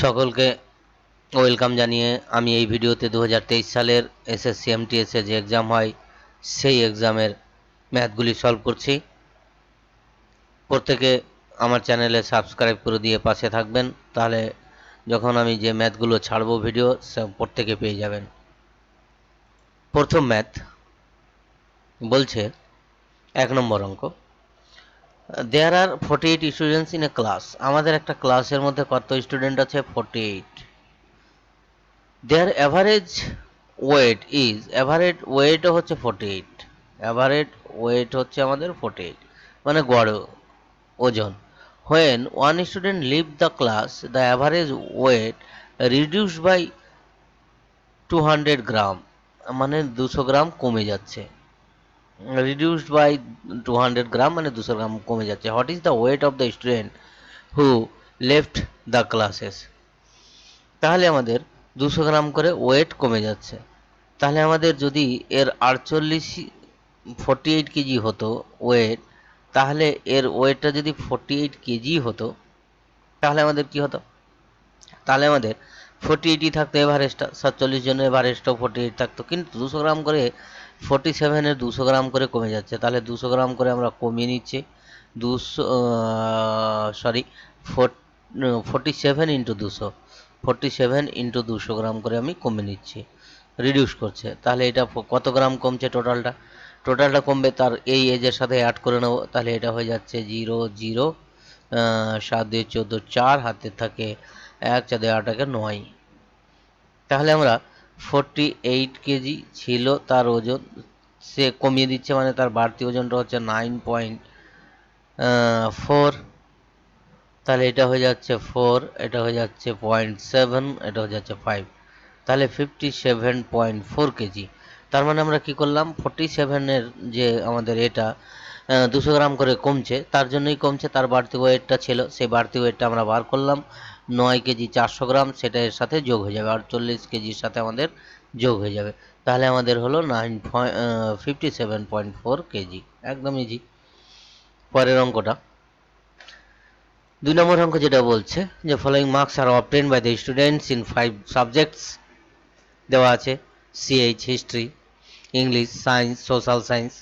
সকলকে ওয়েলকাম জানিয়ে আমি এই ভিডিওতে 2023 সালের এসএসসি এমটিএস এর যে এক্সাম হয় সেই এক্সামের ম্যাথগুলি সলভ করছি। প্রত্যেকে আমার চ্যানেলে সাবস্ক্রাইব করে দিয়ে পাশে থাকবেন, তাহলে যখন আমি যে ম্যাথগুলো ছাড়বো ভিডিও সব প্রত্যেকে পেয়ে যাবেন। প্রথম ম্যাথ বলছে 1 নম্বর অঙ্ক, দেয়ার আর 48 স্টুডেন্টস ইন এ ক্লাস। আমাদের একটা ক্লাসের মধ্যে কত স্টুডেন্ট আছে? 48। দেয়ার অ্যাভারেজ ওয়েট ইজ, অ্যাভারেজ ওয়েটও হচ্ছে 48, অ্যাভারেজ ওয়েট হচ্ছে আমাদের 48 মানে গড় ওজন। When one student leave the class the average weight reduce by 200 gram, মানে 200 গ্রাম কমে যাচ্ছে। রিডিউসড বাই 200 গ্রাম মানে 200 গ্রাম কমে যাচ্ছে। What is the weight of the student who left the classes. তাহলে আমাদের 200 গ্রাম করে ওয়েট কমে যাচ্ছে। তাহলে আমাদের যদি এর 48 কেজি হতো ওয়েট, তাহলে এর ওয়েটটা যদি 48 কেজি হতো তাহলে আমাদের কি হতো? তাহলে আমাদের 48ই থাকতো এভারেজটা, 47 জনের এভারেজটাও 48 থাকতো, কিন্তু 200 গ্রাম করে 47-এর 200 গ্রাম করে কমে যাচ্ছে। তাহলে 200 গ্রাম করে আমরা কমিয়ে নিচ্ছি। 47 ইন্টু 200, 47 ইন্টু 200 গ্রাম করে আমি কমে নিচ্ছি, রিডিউস করছে। তাহলে এটা কত গ্রাম কমছে? টোটালটা কমবে, তার এই এজের সাথে অ্যাড করে নেব। তাহলে এটা হয়ে যাচ্ছে 0 0, 7 2 14, 4 হাতে থাকে 1, 4 2 8 1 9। তাহলে আমরা 48 কেজি ছিল তার ওজন, সে কমিয়ে দিচ্ছে, মানে তার বাড়তি ওজনটা হচ্ছে 9.4। তাহলে এটা হয়ে যাচ্ছে 4, এটা হয়ে যাচ্ছে 0.7, এটা হয়ে যাচ্ছে 5। তাহলে 57.4 কেজি। তার মানে আমরা কি করলাম? 47-এর যে আমাদের এটা 200 গ্রাম করে কমছে, তার জন্যই কমছে, তার বাড়তি ওয়েটটা ছিল, সেই বাড়তি ওয়েটটা আমরা বার করলাম। 9 কেজি 400 গ্রাম, সেটা এর সাথে যোগ হয়ে যাবে, 48 কেজির সাথে আমাদের যোগ হয়ে যাবে। তাহলে আমাদের হলো 57.4 কেজি। একদম ইজি। পরের অঙ্কটা 2 নম্বর অঙ্ক, যেটা বলছে যে following marks are obtain by the students in 5 subjects. দেওয়া আছে C H, history, English, science, social science.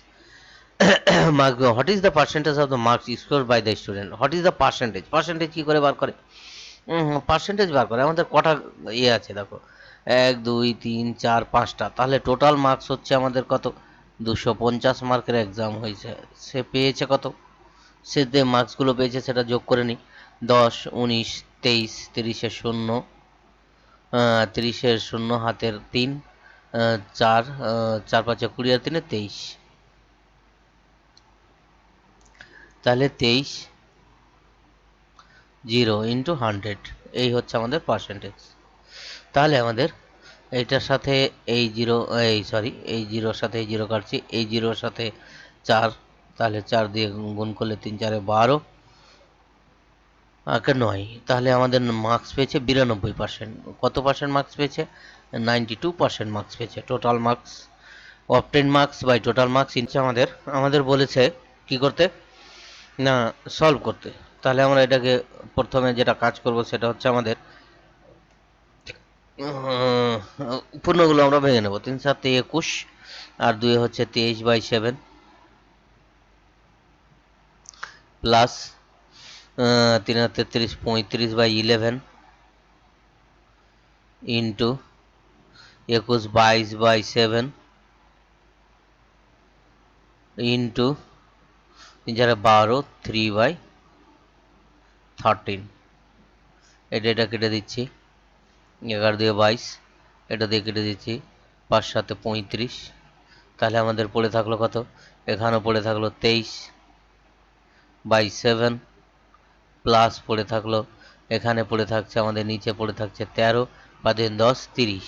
Mark, what is the percentage of the marks score by the student. What is the percentage? Percentage কী করে বার করে? Percentage বার করে আমাদের কটা ইয়ে আছে দেখো, 1 2 3 4 5টা। তাহলে টোটাল মার্কস হচ্ছে আমাদের কত? 250 মার্কের এক্সাম হয়েছে, সে পেয়েছে কত? সে যে মার্কসগুলো পেয়েছে সেটা যোগ করে নিই। 10 19 23, 30-এর 0, 30-এর 0 হাতের 3, 4 4 5 20 আর 3 23। তাহলে 23 0 ইন্টু 100, এই হচ্ছে আমাদের পার্সেন্টেজ। তাহলে আমাদের এইটার সাথে এই জিরো, এই জিরোর সাথে এই জিরো কাটছি, এই জিরোর সাথে 4, তাহলে 4 দিয়ে গুণ করলে 3 4 12 আর 9। তাহলে আমাদের মার্কস পেয়েছে 92%। কত পার্সেন্ট মার্কস পেয়েছে? 92% মার্কস পেয়েছে। Total marks, obtain marks by total marks ইনছে আমাদের বলেছে কি করতে না, সলভ করতে। তাহলে আমরা এটাকে প্রথমে যেটা কাজ করব সেটা হচ্ছে আমাদের পূর্ণগুলো আমরা ভেঙে নেব। 3 7 21 আর 2 হচ্ছে 23/7 প্লাস 3 33 35/11 ইন্টু 21 22/7 ইন্টু 3 12 3/13। এটা কেটে দিচ্ছি, 11 দিয়ে 22, এটা দিয়ে কেটে দিচ্ছি, 5 7 35। তাহলে আমাদের পড়ে থাকলো কত? এখানেও পড়ে থাকলো 23/7 প্লাস পড়ে থাকলো, এখানে পড়ে থাকছে আমাদের নিচে পড়ে থাকছে 13, 5 10 30,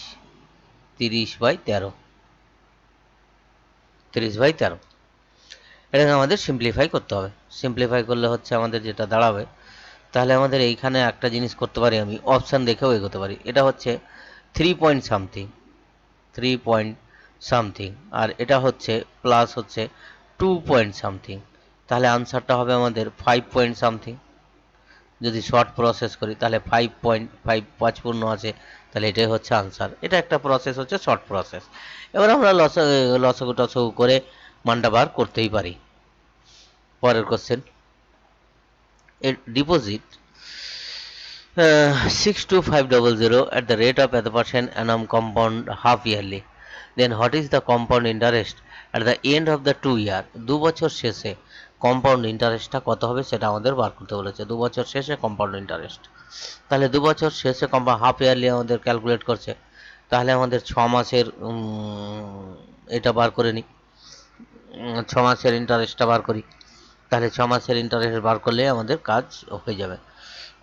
30/13, 30/13। এটাকে আমাদের সিম্পলিফাই করতে হবে। সিম্পলিফাই করলে হচ্ছে আমাদের যেটা দাঁড়াবে, তাহলে আমাদের এইখানে একটা জিনিস করতে পারি, আমি অপশান দেখেও এগোতে পারি। এটা হচ্ছে 3 পয়েন্ট সামথিং, 3 পয়েন্ট সামথিং, আর এটা হচ্ছে প্লাস হচ্ছে 2 পয়েন্ট সামথিং। তাহলে আনসারটা হবে আমাদের 5 পয়েন্ট সামথিং। যদি শর্ট প্রসেস করি তাহলে 5.5 পূর্ণ আছে, তাহলে এটাই হচ্ছে আনসার। এটা একটা প্রসেস হচ্ছে শর্ট প্রসেস। এবার আমরা লসাগু টসাগু করে মানটা বার করতেই পারি। পরের question, deposit 62500 at the rate of % annum compound half yearly, then what is the compound interest at the end of the 2 year? 2 বছর শেষে কম্পাউন্ড ইন্টারেস্টটা কত হবে সেটা আমাদের বার করতে বলেছে। 2 বছর শেষে কম্পাউন্ড ইন্টারেস্ট, তাহলে 2 বছর শেষে হাফ ইয়ারলি আমাদের ক্যালকুলেট করছে, তাহলে আমাদের 6 মাসের এটা বার করে নিই, 6 মাসের ইন্টারেস্টটা বার করি। তাহলে 6 মাসের ইন্টারেস্ট বার করলে আমাদের কাজ হয়ে যাবে।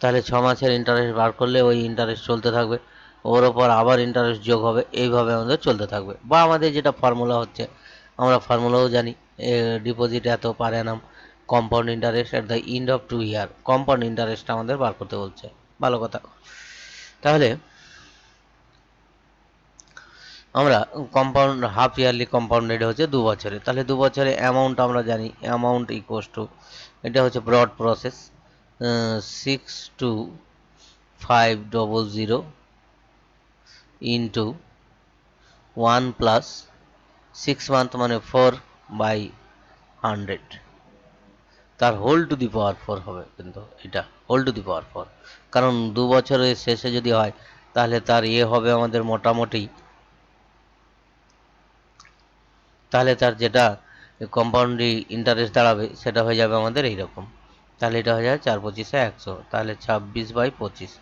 তাহলে 6 মাসের ইন্টারেস্ট বার করলে ওই ইন্টারেস্ট চলতে থাকবে, ওর ওপর আবার ইন্টারেস্ট যোগ হবে, এইভাবে আমাদের চলতে থাকবে। বা আমাদের যেটা ফর্মুলা হচ্ছে, আমরা ফর্মুলাও জানি, ডিপোজিট এত per annum compound interest at the end of 2 year, compound interest আমাদের বার করতে বলছে। ভালো কথা। তাহলে আমরা compound half yearly compound rate হচ্ছে 2 বছরে, তাহলে 2 বছরে অ্যামাউন্ট আমরা জানি, অ্যামাউন্ট ইকুয়ালস টু, এটা হচ্ছে broad process, 62500 into 1 plus 6 month মানে 4/100, তার হোল টু দি পাওয়ার 4 হবে, কিন্তু এটা হোল টু দি পাওয়ার 4, কারণ 2 বছরের শেষে যদি হয় তাহলে তার হবে আমাদের মোটামুটি, তাহলে তার যেটা কম্পাউন্ড ইন্টারেস্ট দাঁড়াবে সেটা হয়ে যাবে আমাদের এইরকম। তাহলে এটা হয়ে যাবে 4×25=100, তাহলে 26/25,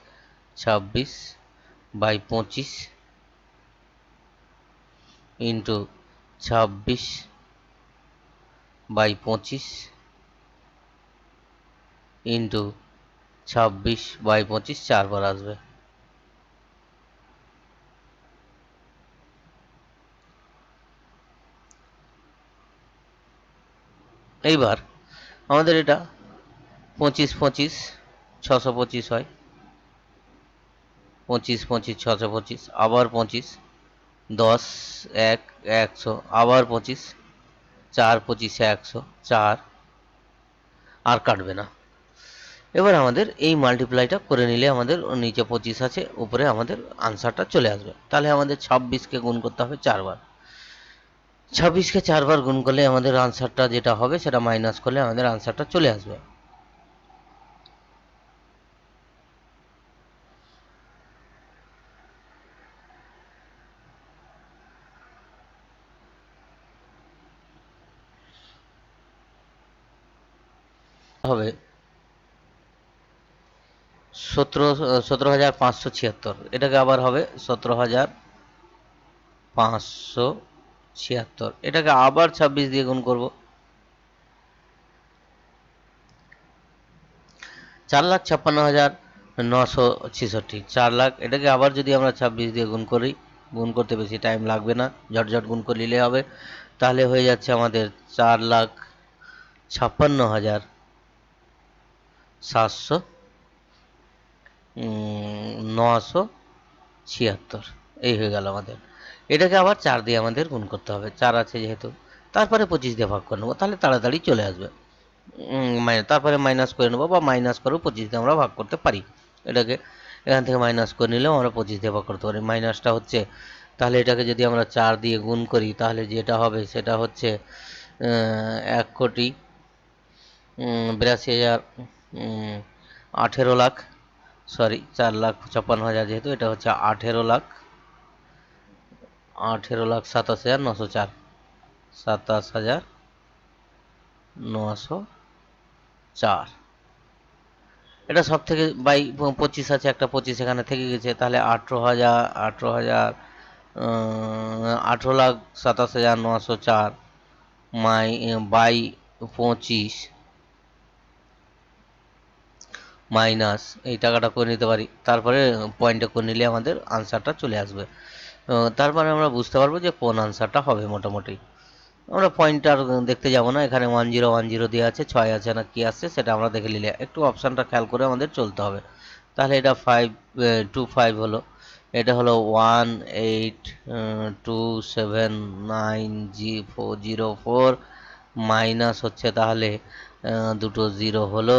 26/25 ইন্টু 26/25 ইন্টু 26/25 4 আসবে। এইবার আমাদের এটা 25/25 625 হয়, 25/25 625, আবার 25 10 1 100, আবার 25 4×25=100 4, আর কাটবে না। এবার আমাদের এই মাল্টিপ্লাইটা করে নিলে আমাদের নিচে 25 আছে, উপরে আমাদের আনসারটা চলে আসবে। তাহলে আমাদের 26কে গুণ করতে হবে 4 বার, 26কে 4 বার গুণ করলে আমাদের আনসারটা যেটা হবে সেটা মাইনাস করলে আমাদের আনসারটা চলে আসবে। হবে 17,576, এটাকে আবার হবে 17,576, এটাকে আবার 26 দিয়ে গুণ করব, 4,56,966, 4 লাখ, এটাকে আবার যদি আমরা 26 দিয়ে গুণ করি, গুণ করতে বেশি টাইম লাগবে না, ঝটঝট গুণ করে নিলে হবে, তাহলে হয়ে যাচ্ছে আমাদের 4,56,976, এই হয়ে গেল আমাদের। এটাকে আবার 4 দিয়ে আমাদের গুণ করতে হবে, 4 আছে যেহেতু, তারপরে 25 দিয়ে ভাগ করে নেবো, তাহলে তাড়াতাড়ি চলে আসবে। তারপরে মাইনাস করে নেবো, বা মাইনাস করেও 25 দিয়ে আমরা ভাগ করতে পারি। এটাকে এখান থেকে মাইনাস করে নিলেও আমরা 25 দিয়ে ভাগ করতে পারি। মাইনাসটা হচ্ছে, তাহলে এটাকে যদি আমরা 4 দিয়ে গুণ করি তাহলে যেটা হবে সেটা হচ্ছে 1,82,000 18 লাখ, সরি 4,56,000 যেহেতু, এটা হচ্ছে 18,27,904, 27,904। এটা সব থেকে 25 আছে, একটা 25 এখানে থেকে গেছে, তাহলে 18,27,904 বাই 25 মাইনাস এই টাকাটা করে নিতে পারি, তারপরে পয়েন্টটা করে নিলে আমাদের আনসারটা চলে আসবে। তারপরে আমরা বুঝতে পারবো যে কোন আনসারটা হবে। মোটামুটি আমরা পয়েন্টার দেখতে যাব না, এখানে 1010 দেওয়া আছে, 6 আছে না কি আসছে সেটা আমরা দেখে নিলে, একটু অপশানটা খেয়াল করে আমাদের চলতে হবে। তাহলে এটা 525 হলো, এটা হলো 1827904 মাইনাস হচ্ছে, তাহলে দুটো জিরো হলো,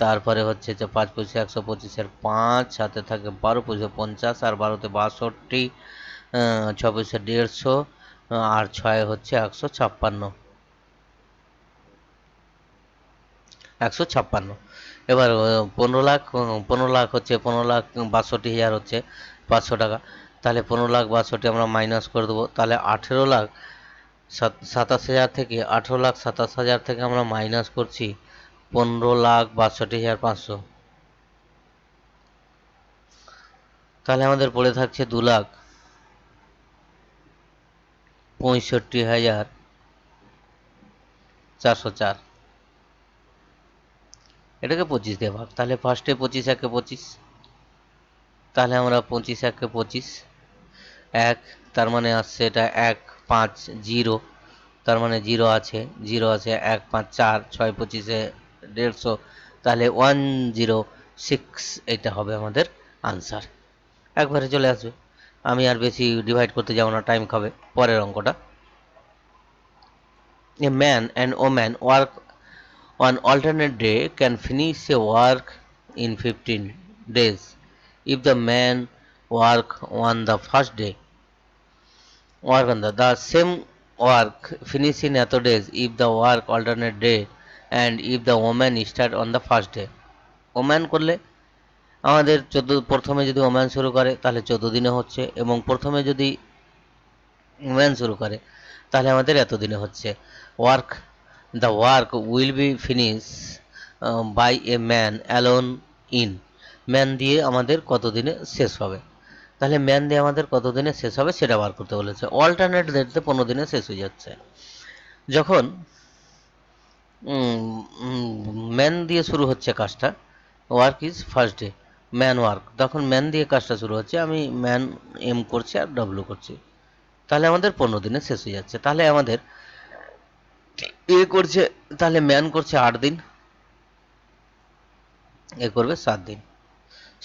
তারপরে হচ্ছে যে 5 পয়সা 125-এর 5, সাথে থাকে 12 পয়সা 50, আর 12-তে 62, 6 পয়সা 150, আর 6 হচ্ছে 156। 156। এবার 15 লাখ, 15 লাখ হচ্ছে 15,62,000 হচ্ছে 500 টাকা। তাহলে 15,62,000 আমরা মাইনাস করে দেবো। তাহলে 27,000 থেকে 18,27,000 থেকে আমরা মাইনাস করছি 15,62,500। তাহলে আমাদের পড়ে থাকছে 2,65,404। এটাকে 25 দিয়ে ভাগ। তাহলে ফার্স্টে 25 একে 25, তাহলে আমরা 25 একে 25, 1, তার মানে আসছে এটা 1 5 0, তার মানে 0 আছে, 1 5 4, 6 25-এ 150, তাহলে 106 এটা হবে আমাদের আনসার। একবারে চলে আসবে, আমি আর বেশি ডিভাইড করতে যাব না, টাইম খাবে। পরের অঙ্কটা, a man and woman work on alternate day can finish a work in 15 days if the man work on the first day, the same work finish in eto days if the work alternate day and if the woman start on the first day। Woman করলে আমাদের প্রথমে যদি woman শুরু করে তাহলে 14 দিনে হচ্ছে, এবং প্রথমে যদি ওম্যান শুরু করে তাহলে আমাদের এত দিনে হচ্ছে। Work, the work will be finished by a man alone in, man দিয়ে আমাদের কত দিনে শেষ হবে। তাহলে ম্যান দিয়ে আমাদের কত দিনে শেষ হবে সেটা বার করতে বলেছে। অল্টারনেট ডেটে 15 দিনে শেষ হয়ে যাচ্ছে। যখন ম্যান দিয়ে শুরু হচ্ছে কাজটা, work is first day, man work, তখন ম্যান দিয়ে কাজটা শুরু হচ্ছে, আমি ম্যান এম করছি আর ডব্লু করছি, তাহলে আমাদের 15 দিনে শেষ হয়ে যাচ্ছে। তাহলে আমাদের এ করছে, তাহলে ম্যান করছে 8 দিন, এ করবে 7 দিন,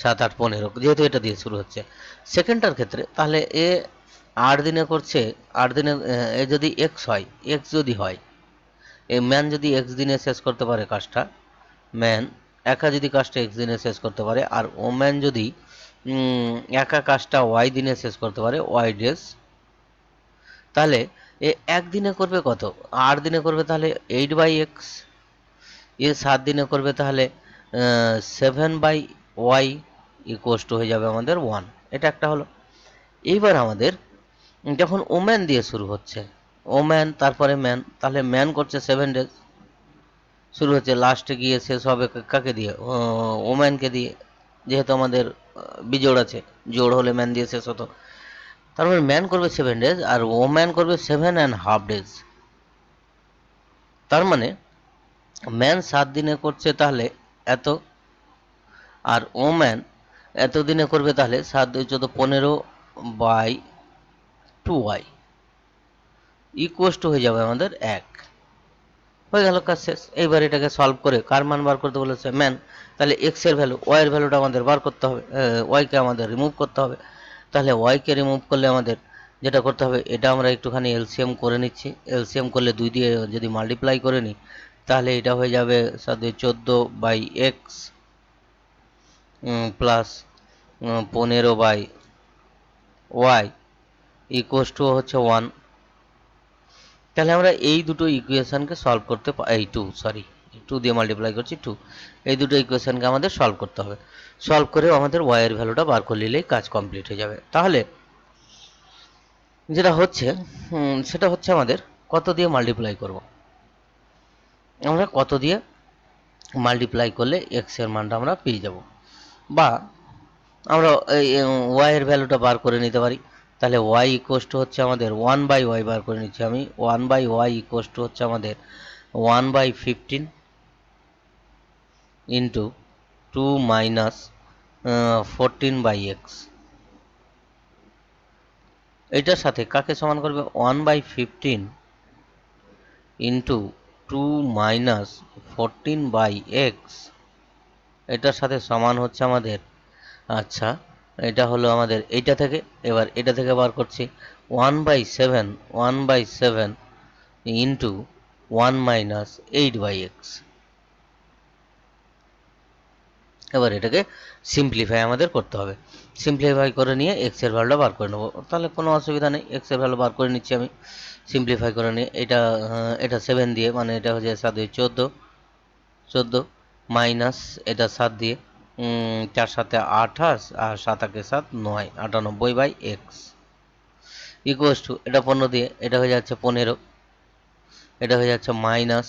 7 8 15, যেহেতু এটা দিয়ে শুরু হচ্ছে। সেকেন্ডটার ক্ষেত্রে তাহলে এ 8 দিনে করছে, 8 দিনে এ যদি এক্স হয়, এক্স যদি হয়, এ ম্যান যদি এক্স দিনে শেষ করতে পারে কাজটা, ম্যান একা যদি কাজটা এক্স দিনে শেষ করতে পারে, আর ওম্যান যদি একা কাজটা ওয়াই দিনে শেষ করতে পারে, ওয়াই ডেজ, তাহলে এ একদিনে করবে কত, 8 দিনে করবে তাহলে 8/x, এ 7 দিনে করবে তাহলে 7/y ইকুয়ালস টু হয়ে যাবে আমাদের 1। এটা একটা হলো। এইবার আমাদের যখন ওম্যান দিয়ে শুরু হচ্ছে, ওম্যান তারপরে ম্যান, তাহলে ম্যান করছে 7 ডেজ, শুরু হচ্ছে, লাস্টে গিয়ে শেষ হবে কাকে দিয়ে, ওম্যানকে দিয়ে, যেহেতু আমাদের বিজোড় আছে, জোড় হলে ম্যান দিয়ে শেষ হতো। তারপরে ম্যান করবে 7 ডেজ আর ওম্যান করবে 7.5 ডেজ। তার মানে ম্যান 7 দিনে করছে তাহলে এত, আর ওম্যান এত দিনে করবে তাহলে 7 2 14 15/2y ইকুয়ালস টু হয়ে যাবে আমাদের 1। হয়ে গেল, কাজ শেষ। এইবার এটাকে সলভ করে কার মান বার করতে বলেছে, ম্যান, তাহলে এক্স এর ভ্যালু, ওয়াই এর ভ্যালুটা আমাদের বার করতে হবে, ওয়াইকে আমাদের রিমুভ করতে হবে। তাহলে ওয়াইকে রিমুভ করলে আমাদের যেটা করতে হবে, এটা আমরা একটুখানি এলসিএম করে নিচ্ছি। এলসিএম করলে 2 দিয়ে যদি মাল্টিপ্লাই করে নিই তাহলে এটা হয়ে যাবে 14/x plus 15/y equals to হচ্ছে 1। তাহলে আমরা এই দুটো ইকুয়েশনকে সলভ করতে, এই 2 দিয়ে মাল্টিপ্লাই করছি 2, এই দুটো ইকুয়েশনকে আমাদের সলভ করতে হবে। সলভ করে আমাদের y এর ভ্যালুটা বার করে নিলেই কাজ কমপ্লিট হয়ে যাবে। তাহলে যেটা হচ্ছে সেটা হচ্ছে আমাদের কত দিয়ে মাল্টিপ্লাই করব, আমরা কত দিয়ে মাল্টিপ্লাই করলে x এর মানটা আমরা পেয়ে যাব, বা আমরা y এর ভ্যালুটা বার করে নিতে পারি। তাহলে y ইকুয়ালস টু হচ্ছে আমাদের 1/y বার করে নিচ্ছি আমি, 1/y ইকুয়ালস টু হচ্ছে আমাদের 1/15 ইন্টু 2 মাইনাস 14/x। এটার সাথে কাকে সমান করবে, 1/15 ইন্টু 2 মাইনাস 14/x, এটার সাথে সমান হচ্ছে আমাদের, আচ্ছা এটা হলো আমাদের এইটা থেকে, এবার এটা থেকে বার করছি 1/7 ইন্টু 1 মাইনাস 8/x। এবার এটাকে সিম্পলিফাই আমাদের করতে হবে। সিম্পলিফাই করে নিয়ে এক্স এর ভ্যালুটা বার করে নেবো, তাহলে কোনো অসুবিধা নেই। এক্স এর ভ্যালু বার করে নিচ্ছি আমি সিম্পলিফাই করে নিয়ে। এটা 7 দিয়ে, মানে এটা হচ্ছে 7 দিয়ে 14 মাইনাস এটা 7 দিয়ে 4 7 28 আর 7 7 9 98 বাই এক্স ইকুয়ালস টু এটা 15 দিয়ে, এটা হয়ে যাচ্ছে 15, এটা হয়ে যাচ্ছে মাইনাস,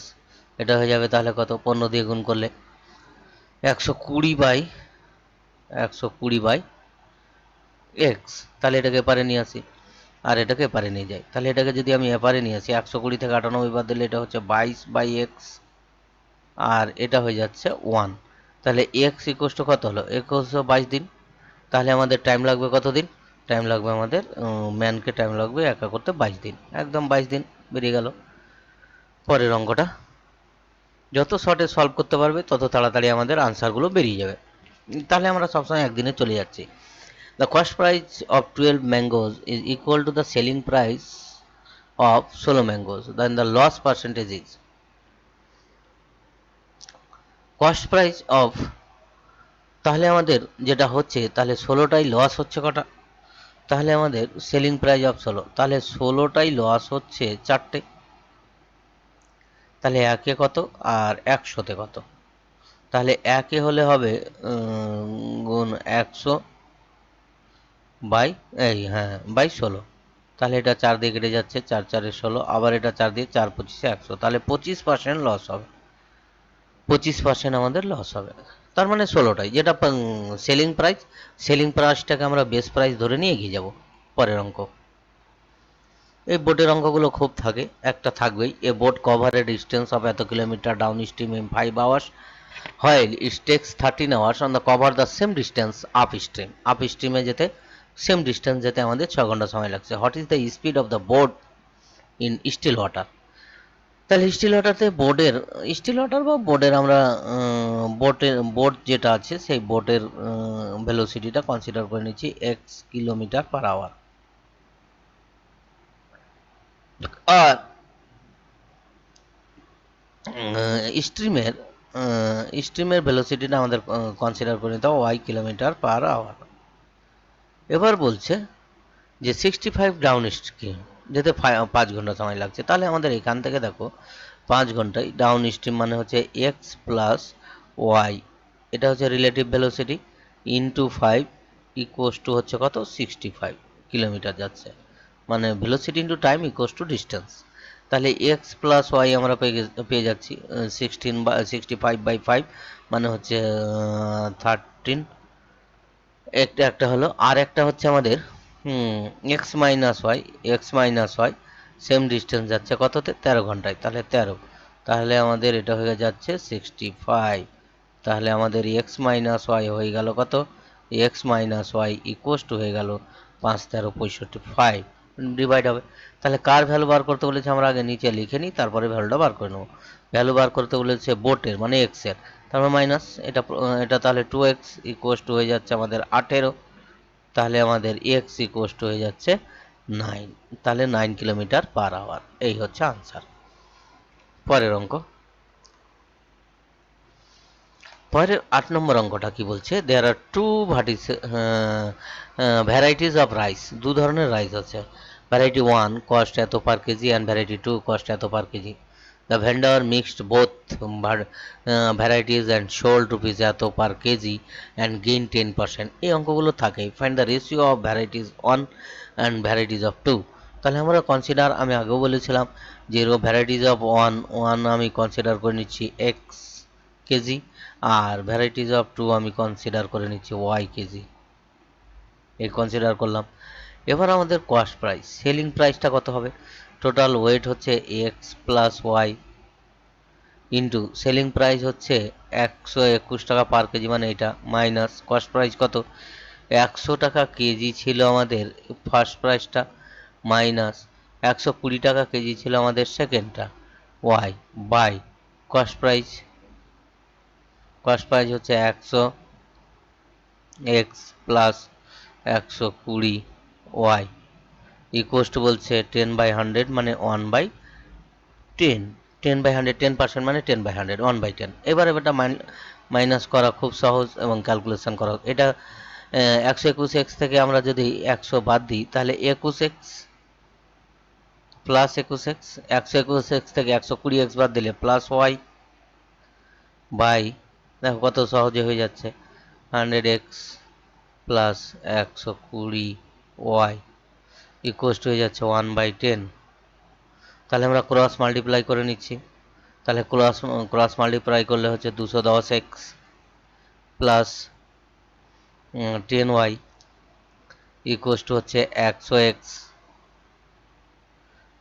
এটা হয়ে যাবে তাহলে কত, 15 দিয়ে গুণ করলে 120 বাই এক্স। তাহলে এটাকে এপারে নিয়ে আসি আর এটাকে এপারে নিয়ে যাই, তাহলে এটাকে যদি আমি এপারে নিয়ে আসি 120 থেকে 98 বাদ দিলে এটা হচ্ছে 22 বাই এক্স আর এটা হয়ে যাচ্ছে 1। তাহলে এক্স ইকুয়ালস টু কত হলো, ইকুয়ালস টু 22 দিন। তাহলে আমাদের টাইম লাগবে কত দিন, টাইম লাগবে আমাদের ম্যানকে টাইম লাগবে একা করতে 22 দিন, একদম 22 দিন বেরিয়ে গেল। পরের অঙ্কটা যত শর্টে সলভ করতে পারবে তত তাড়াতাড়ি আমাদের আনসারগুলো বেরিয়ে যাবে, তাহলে আমরা সবসময় একদিনে চলে যাচ্ছি। The cost price of 12 mangoes is equal to the selling price of 16 mangoes, then the loss percentage is. Cost price of, তাহলে আমাদের যেটা হচ্ছে, তাহলে 16টাই লস হচ্ছে কটা, তাহলে আমাদের সেলিং প্রাইস অফ 16, তাহলে 16টাই লস হচ্ছে 4টে, তাহলে একে কত আর 100তে কত, তাহলে একে হলে হবে গুণ 100 বাই বাই 16, তাহলে এটা 4 দিয়ে কেটে যাচ্ছে, 4 4 16, আবার এটা 4 দিয়ে 4 25 100, তাহলে 25% লস হবে, 25% আমাদের লস হবে। তার মানে 16টাই, যেটা সেলিং প্রাইসটাকে আমরা বেস প্রাইস ধরে নিয়ে এগিয়ে যাব। পরের অঙ্ক, এই বোটের অঙ্কগুলো খুব থাকে, একটা থাকবেই, a boat cover a distance of এত kilometre downstream in 5 hours while it takes 13 hours on the cover the same distance আপ স্ট্রিমে যেতে সেম ডিস্টেন্স যেতে আমাদের 6 ঘন্টা সময় লাগছে। What is the speed of the boat in still water, তাহলে স্টিল ওয়াটারতে স্টিল ওয়াটার বা বোর্ডের আমরা বোট যেটা আছে সেই বোটের ভেলোসিটিটা কনসিডার করে নিচ্ছি x কিলোমিটার পার আওয়ার, আর স্ট্রিমের ভেলোসিটিটা আমাদের কনসিডার করে নিতে হবে y কিলোমিটার পার আওয়ার। এবার বলছে যে 65 ডাউন স্ট্রিম যেতে 5 ঘন্টা সময় লাগছে, তাহলে আমাদের এখান থেকে দেখো 5 ঘন্টায় ডাউন স্ট্রিম মানে হচ্ছে এক্স প্লাস ওয়াই, এটা হচ্ছে relative velocity into 5 equals to হচ্ছে কত 65 কিলোমিটার যাচ্ছে, মানে velocity into time equals to distance. তাহলে এক্স প্লাস ওয়াই আমরা পেয়ে যাচ্ছি 65 বাই 5 মানে হচ্ছে 13, একটা হলো, আর একটা হচ্ছে আমাদের X minus Y same distance যাচ্ছে কততে 13 ঘন্টায়, তাহলে 13, তাহলে আমাদের এটা হয়ে যাচ্ছে 65, তাহলে আমাদের এক্স মাইনাস ওয়াই হয়ে গেল কত, X minus Y equals to হয়ে গেল 5 13 65 ডিভাইড হবে। তাহলে কার ভ্যালু বার করতে বলেছে আমরা আগে নিচে লিখে নিই, তারপরে ভ্যালুটা বার করে নেবো। ভ্যালু বার করতে বলেছে বোটের মানে এক্স এর, তারপর মাইনাস এটা তাহলে 2x ইকুয়াস টু হয়ে যাচ্ছে আমাদের 18, তাহলে আমাদের এক্স ইকুয়াস টু হয়ে যাচ্ছে 9, তাহলে 9 কিলোমিটার পার আওয়ার, এই হচ্ছে আনসার। পরের অঙ্ক, পরের 8 নম্বর অঙ্কটা কি বলছে, there are two varieties of rice, দু ধরনের রাইস আছে, ভ্যারাইটি 1 কস্ট এত per kg and variety 2 cost এত per kg. The vendor mixed both varieties and sold rupees এত পার কেজি অ্যান্ড গেইন 10%। এই অঙ্কগুলো থাকে। Find the ratio of varieties 1 and varieties of 2। তাহলে আমরা কনসিডার, আমি আগেও বলেছিলাম যে ভ্যারাইটিস অফ 1 আমি কনসিডার করে নিচ্ছি এক্স কেজি, আর ভ্যারাইটিস অফ 2 আমি কনসিডার করে নিচ্ছি ওয়াই কেজি, এই কনসিডার করলাম। এবার আমাদের কস্ট প্রাইস, সেলিং প্রাইসটা কত হবে, টোটাল ওয়েট হচ্ছে X plus Y into selling price হচ্ছে 121 টাকা পার কেজি, মানে এটা মাইনাস কস্ট প্রাইস কত 100 টাকা কেজি ছিল আমাদের ফার্স্ট প্রাইসটা, মাইনাস 120 টাকা কেজি ছিল আমাদের সেকেন্ডটা, ওয়াই বাই কস্ট প্রাইস হচ্ছে 100 X plus 120 Y equals to বলছে 10/100 মানে 1/10, 10/100 10% মানে 10/100 1/10। এবার এটা মাইনাস করা খুব সহজ এবং ক্যালকুলেশন করা। এটা 121x থেকে আমরা যদি 100 বাদ দিই তাহলে 21x প্লাস 21x, 121x থেকে 120x বাদ দিলে প্লাস ওয়াই বাই, দেখো কত সহজে হয়ে যাচ্ছে, 100x plus 120y equal to হয়ে যাচ্ছে 1/10। তাহলে আমরা ক্রস মাল্টিপ্লাই করে নিচ্ছি। তাহলে ক্রস মাল্টিপ্লাই করলে হচ্ছে 210x plus 10y equal to হচ্ছে 100x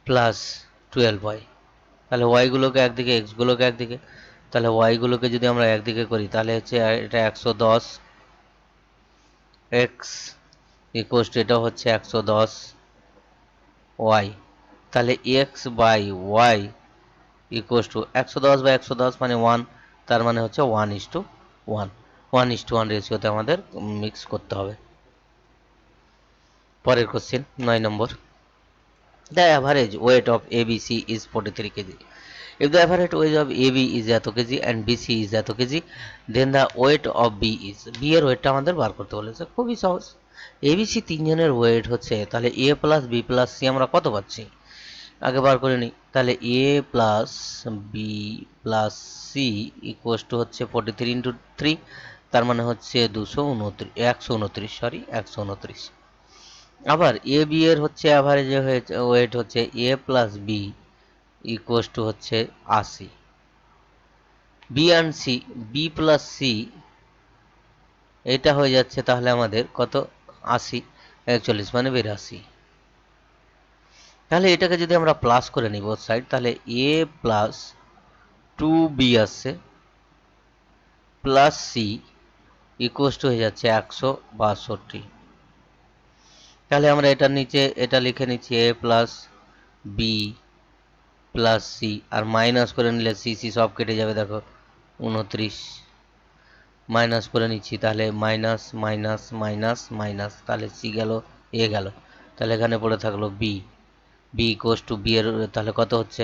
প্লাস 12y। তাহলে y গুলোকে একদিকে, x গুলোকে একদিকে, তাহলে y গুলোকে যদি আমরা একদিকে করি তাহলে হচ্ছে এটা 110 x ইকুয়াল টু এটা হচ্ছে 110 y। তাহলে x by y equal to 110 by 110 মানে 1, তার মানে হচ্ছে 1:1, 1:1 রেশিওতে আমাদের মিক্স করতে হবে। পরের question 9 number. The average weight of ABC is 43 kg. If the average weight of AB is এত কেজি and BC is এত KG, then the weight of B is, B এর ওয়েটটা আমাদের বার করতে বলেছে। খুবই সহজ। ABC তিনজনের ওয়েট হচ্ছে, তাহলে A plus B plus C আমরা কত পাচ্ছি আগে বার করে নিই। তাহলে A plus B plus C equal to হচ্ছে 43 ইন্টু 3, তার মানে হচ্ছে 129। আবার এ বি এর হচ্ছে অ্যাভারেজ ওয়েট হচ্ছে A plus B equal to হচ্ছে 80। B and C, B plus C এটা হয়ে যাচ্ছে তাহলে আমাদের কত, 80, 41 মানে 82। তাহলে এটাকে যদি আমরা প্লাস করে নিই বোথ সাইড, তাহলে এ প্লাস 2b আসছে প্লাস সি ইকুয়াল টু হয়ে যাচ্ছে 162। তাহলে আমরা এটার নিচে এটা লিখে নিচ্ছি এ প্লাস বি প্লাস সি, আর মাইনাস করে নিলে সি সি সব কেটে যাবে, দেখো 29 মাইনাস করে নিচ্ছি, তাহলে মাইনাস মাইনাস মাইনাস মাইনাস, তাহলে সি গেল, এ গেল, তাহলে এখানে পড়ে থাকলো B. B equal to B এর তাহলে কত হচ্ছে,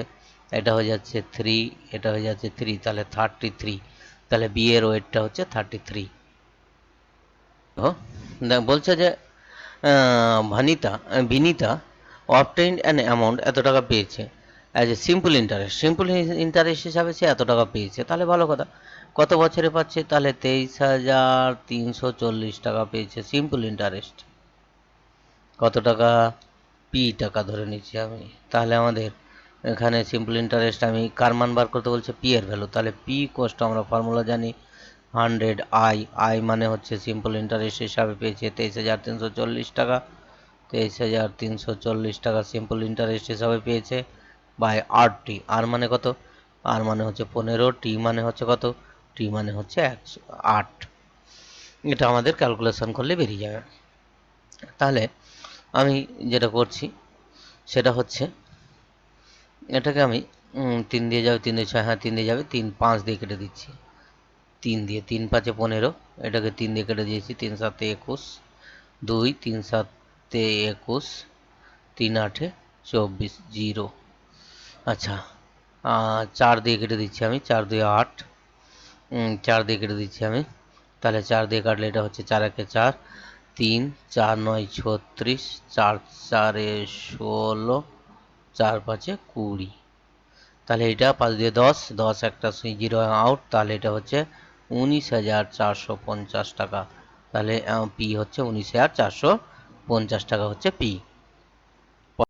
এটা হয়ে যাচ্ছে 3, এটা হয়ে যাচ্ছে 3, তাহলে 33। তাহলে বি এর ওয়েটটা হচ্ছে 33। বলছে যে বিনিতা অবটেইনড অ্যান অ্যামাউন্ট, এত টাকা পেয়েছে অ্যাজ এ সিম্পল ইন্টারেস্ট হিসাবে সে এত টাকা পেয়েছে। তাহলে ভালো কথা, কত বছরে পাচ্ছে, তাহলে 23,340 টাকা পেয়েছে সিম্পল ইন্টারেস্ট। কত টাকা, পি টাকা ধরে নিচ্ছি আমি। তাহলে আমাদের এখানে সিম্পল ইন্টারেস্ট আমি কার মান বার করতে বলছে, পি এর ভ্যালু। তাহলে পি কোস্ট আমরা ফর্মুলা জানি 100i, আই মানে হচ্ছে সিম্পল ইন্টারেস্ট হিসাবে পেয়েছে 23,340 টাকা, 23,340 টাকা সিম্পল ইন্টারেস্ট হিসাবে পেয়েছে বাই আর টি। আর মানে কত, আর মানে হচ্ছে 15, টি মানে হচ্ছে কত, টি মানে হচ্ছে 108। এটা আমাদের ক্যালকুলেশন করলে বেরিয়ে যাবে। তাহলে আমি যেটা করছি সেটা হচ্ছে এটাকে আমি 3 দিয়ে যাবে, 3 দিয়ে 6, হ্যাঁ 3 দিয়ে যাবে, 3 5 দিয়ে কেটে দিচ্ছি, 3 দিয়ে, 3 5 15, এটাকে 3 দিয়ে কেটে দিয়েছি, 3 7 21, 2 3 7 21, 3 8 24, 0। আচ্ছা 4 দিয়ে কেটে দিচ্ছি আমি, 4 2 8, 4 দিয়ে কেটে দিচ্ছি আমি, তাহলে 4 দিয়ে কাটলে এটা হচ্ছে 4 1 4, 3 4 9 36, 4 4 16, 4 5 20। তাহলে এটা 5 দিয়ে 10, 10 একটা 0 আউট, তাহলে এটা হচ্ছে 19,450 টাকা। তাহলে পি হচ্ছে 19,450 টাকা হচ্ছে পি।